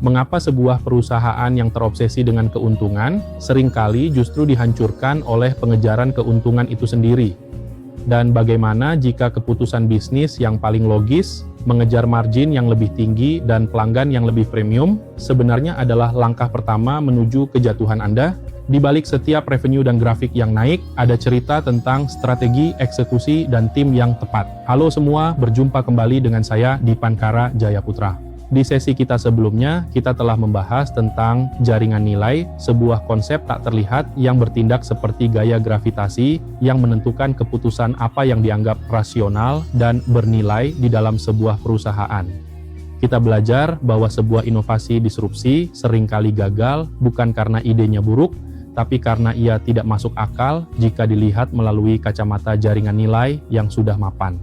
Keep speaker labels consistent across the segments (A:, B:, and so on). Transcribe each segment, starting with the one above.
A: Mengapa sebuah perusahaan yang terobsesi dengan keuntungan seringkali justru dihancurkan oleh pengejaran keuntungan itu sendiri? Dan bagaimana jika keputusan bisnis yang paling logis, mengejar margin yang lebih tinggi dan pelanggan yang lebih premium, sebenarnya adalah langkah pertama menuju kejatuhan Anda? Di balik setiap revenue dan grafik yang naik, ada cerita tentang strategi, eksekusi, dan tim yang tepat. Halo semua, berjumpa kembali dengan saya Dipankara Jayaputra. Di sesi kita sebelumnya, kita telah membahas tentang jaringan nilai, sebuah konsep tak terlihat yang bertindak seperti gaya gravitasi yang menentukan keputusan apa yang dianggap rasional dan bernilai di dalam sebuah perusahaan. Kita belajar bahwa sebuah inovasi disrupsi seringkali gagal bukan karena idenya buruk, tapi karena ia tidak masuk akal jika dilihat melalui kacamata jaringan nilai yang sudah mapan.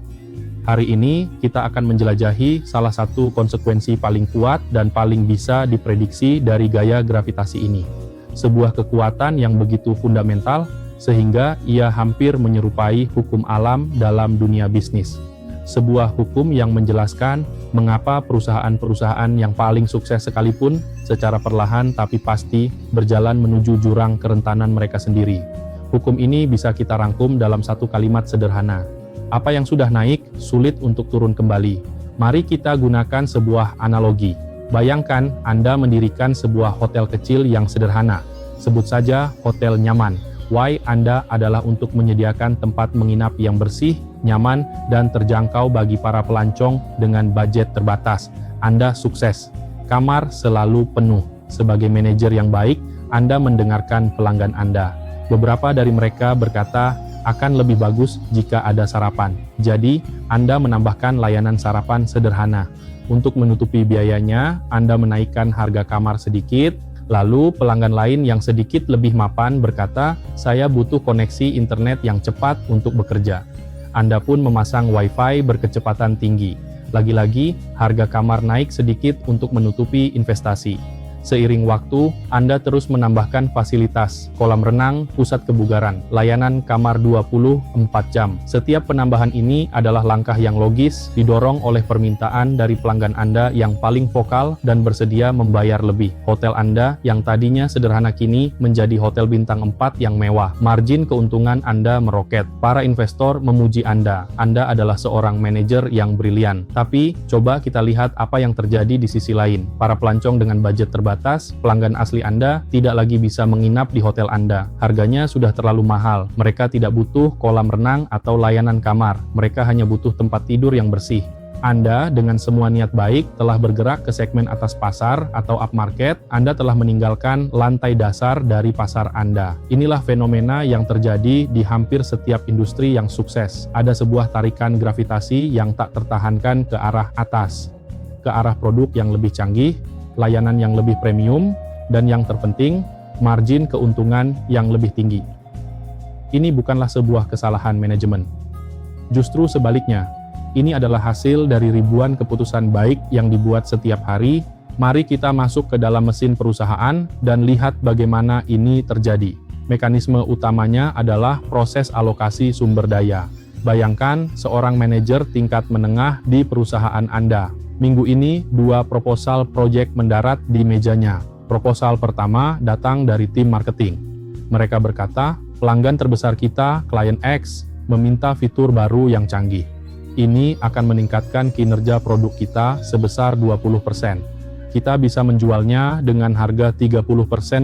A: Hari ini, kita akan menjelajahi salah satu konsekuensi paling kuat dan paling bisa diprediksi dari gaya gravitasi ini. Sebuah kekuatan yang begitu fundamental, sehingga ia hampir menyerupai hukum alam dalam dunia bisnis. Sebuah hukum yang menjelaskan mengapa perusahaan-perusahaan yang paling sukses sekalipun, secara perlahan tapi pasti, berjalan menuju jurang kerentanan mereka sendiri. Hukum ini bisa kita rangkum dalam satu kalimat sederhana. Apa yang sudah naik, sulit untuk turun kembali. Mari kita gunakan sebuah analogi. Bayangkan Anda mendirikan sebuah hotel kecil yang sederhana. Sebut saja hotel nyaman. Why Anda adalah untuk menyediakan tempat menginap yang bersih, nyaman, dan terjangkau bagi para pelancong dengan budget terbatas. Anda sukses. Kamar selalu penuh. Sebagai manajer yang baik, Anda mendengarkan pelanggan Anda. Beberapa dari mereka berkata, akan lebih bagus jika ada sarapan. Jadi, Anda menambahkan layanan sarapan sederhana. Untuk menutupi biayanya, Anda menaikkan harga kamar sedikit, lalu pelanggan lain yang sedikit lebih mapan berkata, saya butuh koneksi internet yang cepat untuk bekerja. Anda pun memasang Wi-Fi berkecepatan tinggi. Lagi-lagi, harga kamar naik sedikit untuk menutupi investasi. Seiring waktu, Anda terus menambahkan fasilitas, kolam renang, pusat kebugaran, layanan kamar 24 jam. Setiap penambahan ini adalah langkah yang logis, didorong oleh permintaan dari pelanggan Anda yang paling vokal dan bersedia membayar lebih. Hotel Anda yang tadinya sederhana kini menjadi hotel bintang 4 yang mewah. Margin keuntungan Anda meroket. Para investor memuji Anda. Anda adalah seorang manajer yang brilian. Tapi, coba kita lihat apa yang terjadi di sisi lain. Para pelancong dengan budget terbatas, pelanggan asli Anda tidak lagi bisa menginap di hotel Anda. Harganya sudah terlalu mahal. Mereka tidak butuh kolam renang atau layanan kamar. Mereka hanya butuh tempat tidur yang bersih. Anda dengan semua niat baik telah bergerak ke segmen atas pasar atau upmarket. Anda telah meninggalkan lantai dasar dari pasar Anda. Inilah fenomena yang terjadi di hampir setiap industri yang sukses. Ada sebuah tarikan gravitasi yang tak tertahankan ke arah atas, ke arah produk yang lebih canggih, layanan yang lebih premium, dan yang terpenting, margin keuntungan yang lebih tinggi. Ini bukanlah sebuah kesalahan manajemen. Justru sebaliknya, ini adalah hasil dari ribuan keputusan baik yang dibuat setiap hari. Mari kita masuk ke dalam mesin perusahaan dan lihat bagaimana ini terjadi. Mekanisme utamanya adalah proses alokasi sumber daya. Bayangkan seorang manajer tingkat menengah di perusahaan Anda. Minggu ini, 2 proposal proyek mendarat di mejanya. Proposal pertama datang dari tim marketing. Mereka berkata, pelanggan terbesar kita, klien X, meminta fitur baru yang canggih. Ini akan meningkatkan kinerja produk kita sebesar 20%. Kita bisa menjualnya dengan harga 30%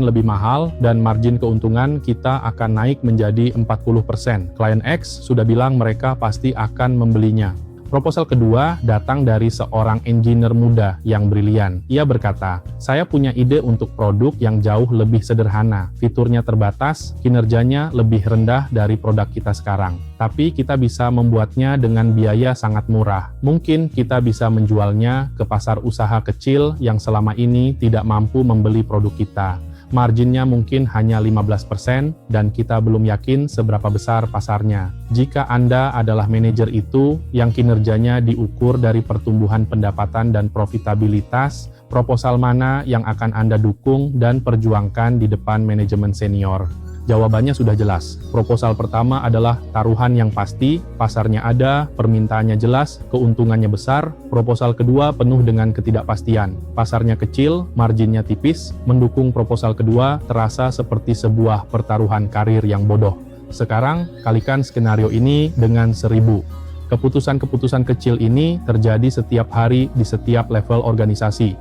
A: lebih mahal dan margin keuntungan kita akan naik menjadi 40%. Klien X sudah bilang mereka pasti akan membelinya. Proposal kedua datang dari seorang engineer muda yang brilian. Ia berkata, saya punya ide untuk produk yang jauh lebih sederhana. Fiturnya terbatas, kinerjanya lebih rendah dari produk kita sekarang. Tapi kita bisa membuatnya dengan biaya sangat murah. Mungkin kita bisa menjualnya ke pasar usaha kecil yang selama ini tidak mampu membeli produk kita. Marginnya mungkin hanya 15% dan kita belum yakin seberapa besar pasarnya. Jika Anda adalah manajer itu yang kinerjanya diukur dari pertumbuhan pendapatan dan profitabilitas, proposal mana yang akan Anda dukung dan perjuangkan di depan manajemen senior? Jawabannya sudah jelas. Proposal pertama adalah taruhan yang pasti, pasarnya ada, permintaannya jelas, keuntungannya besar. Proposal kedua penuh dengan ketidakpastian. Pasarnya kecil, marginnya tipis, mendukung proposal kedua terasa seperti sebuah pertaruhan karir yang bodoh. Sekarang, kalikan skenario ini dengan 1000. Keputusan-keputusan kecil ini terjadi setiap hari di setiap level organisasi.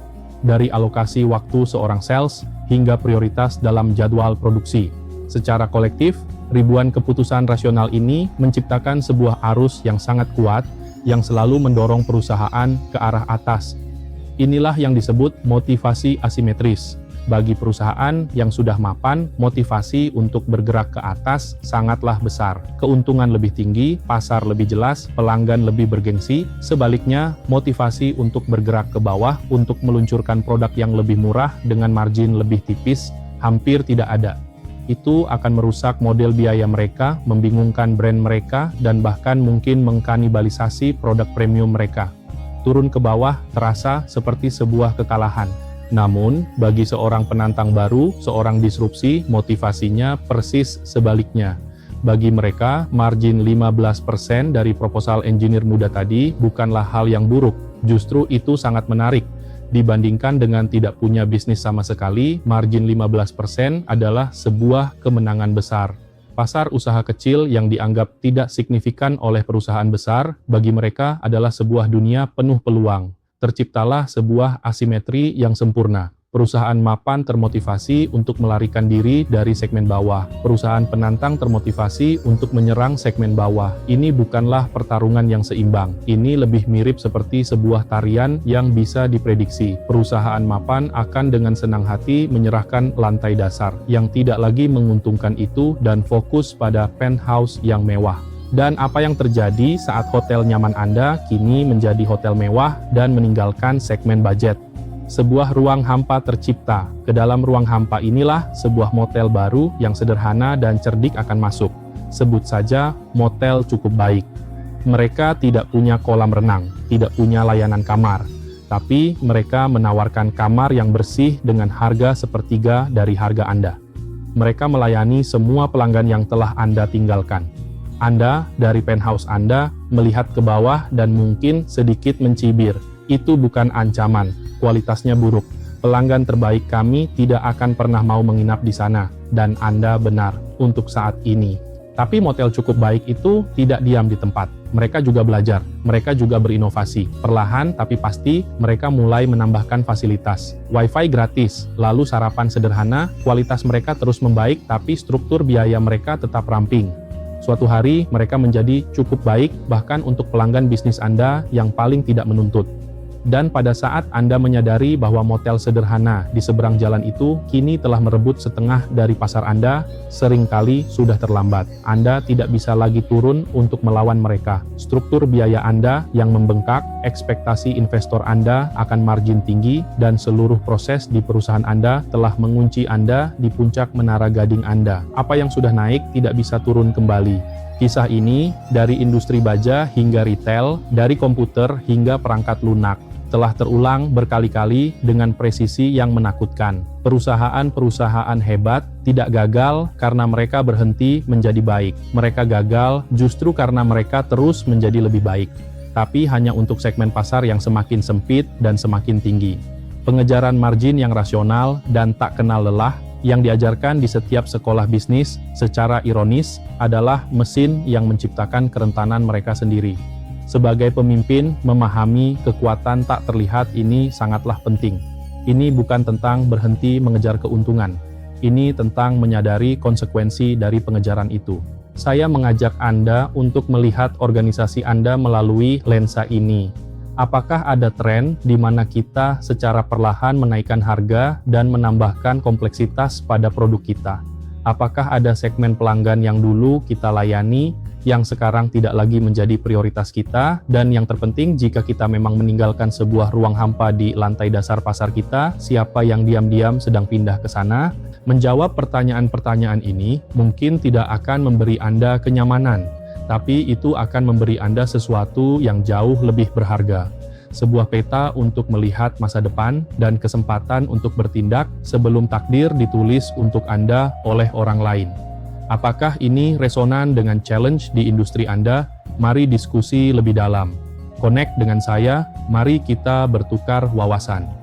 A: Dari alokasi waktu seorang sales hingga prioritas dalam jadwal produksi. Secara kolektif, ribuan keputusan rasional ini menciptakan sebuah arus yang sangat kuat yang selalu mendorong perusahaan ke arah atas. Inilah yang disebut motivasi asimetris. Bagi perusahaan yang sudah mapan, motivasi untuk bergerak ke atas sangatlah besar. Keuntungan lebih tinggi, pasar lebih jelas, pelanggan lebih bergengsi. Sebaliknya, motivasi untuk bergerak ke bawah untuk meluncurkan produk yang lebih murah dengan margin lebih tipis hampir tidak ada. Itu akan merusak model biaya mereka, membingungkan brand mereka, dan bahkan mungkin mengkanibalisasi produk premium mereka. Turun ke bawah terasa seperti sebuah kekalahan. Namun, bagi seorang penantang baru, seorang disrupsi, motivasinya persis sebaliknya. Bagi mereka, margin 15% dari proposal engineer muda tadi bukanlah hal yang buruk, justru itu sangat menarik. Dibandingkan dengan tidak punya bisnis sama sekali, margin 15% adalah sebuah kemenangan besar. Pasar usaha kecil yang dianggap tidak signifikan oleh perusahaan besar, bagi mereka adalah sebuah dunia penuh peluang. Terciptalah sebuah asimetri yang sempurna. Perusahaan mapan termotivasi untuk melarikan diri dari segmen bawah. Perusahaan penantang termotivasi untuk menyerang segmen bawah. Ini bukanlah pertarungan yang seimbang. Ini lebih mirip seperti sebuah tarian yang bisa diprediksi. Perusahaan mapan akan dengan senang hati menyerahkan lantai dasar yang tidak lagi menguntungkan itu dan fokus pada penthouse yang mewah. Dan apa yang terjadi saat hotel nyaman Anda kini menjadi hotel mewah dan meninggalkan segmen budget? Sebuah ruang hampa tercipta. Ke dalam ruang hampa inilah sebuah motel baru yang sederhana dan cerdik akan masuk. Sebut saja motel cukup baik. Mereka tidak punya kolam renang, tidak punya layanan kamar. Tapi mereka menawarkan kamar yang bersih dengan harga sepertiga dari harga Anda. Mereka melayani semua pelanggan yang telah Anda tinggalkan. Anda dari penthouse Anda melihat ke bawah dan mungkin sedikit mencibir. Itu bukan ancaman, kualitasnya buruk. Pelanggan terbaik kami tidak akan pernah mau menginap di sana, dan Anda benar untuk saat ini. Tapi motel cukup baik itu tidak diam di tempat. Mereka juga belajar, mereka juga berinovasi. Perlahan tapi pasti, mereka mulai menambahkan fasilitas. Wi-Fi gratis, lalu sarapan sederhana, kualitas mereka terus membaik, tapi struktur biaya mereka tetap ramping. Suatu hari, mereka menjadi cukup baik, bahkan untuk pelanggan bisnis Anda yang paling tidak menuntut. Dan pada saat Anda menyadari bahwa motel sederhana di seberang jalan itu kini telah merebut setengah dari pasar Anda, seringkali sudah terlambat. Anda tidak bisa lagi turun untuk melawan mereka. Struktur biaya Anda yang membengkak, ekspektasi investor Anda akan margin tinggi, dan seluruh proses di perusahaan Anda telah mengunci Anda di puncak menara gading Anda. Apa yang sudah naik tidak bisa turun kembali. Kisah ini dari industri baja hingga retail, dari komputer hingga perangkat lunak, telah terulang berkali-kali dengan presisi yang menakutkan. Perusahaan-perusahaan hebat tidak gagal karena mereka berhenti menjadi baik. Mereka gagal justru karena mereka terus menjadi lebih baik, tapi hanya untuk segmen pasar yang semakin sempit dan semakin tinggi. Pengejaran margin yang rasional dan tak kenal lelah yang diajarkan di setiap sekolah bisnis secara ironis adalah mesin yang menciptakan kerentanan mereka sendiri. Sebagai pemimpin, memahami kekuatan tak terlihat ini sangatlah penting. Ini bukan tentang berhenti mengejar keuntungan. Ini tentang menyadari konsekuensi dari pengejaran itu. Saya mengajak Anda untuk melihat organisasi Anda melalui lensa ini. Apakah ada tren di mana kita secara perlahan menaikkan harga dan menambahkan kompleksitas pada produk kita? Apakah ada segmen pelanggan yang dulu kita layani, yang sekarang tidak lagi menjadi prioritas kita, dan yang terpenting jika kita memang meninggalkan sebuah ruang hampa di lantai dasar pasar kita, siapa yang diam-diam sedang pindah ke sana? Menjawab pertanyaan-pertanyaan ini mungkin tidak akan memberi Anda kenyamanan, tapi itu akan memberi Anda sesuatu yang jauh lebih berharga. Sebuah peta untuk melihat masa depan dan kesempatan untuk bertindak sebelum takdir ditulis untuk Anda oleh orang lain. Apakah ini resonan dengan challenge di industri Anda? Mari diskusi lebih dalam. Connect dengan saya, mari kita bertukar wawasan.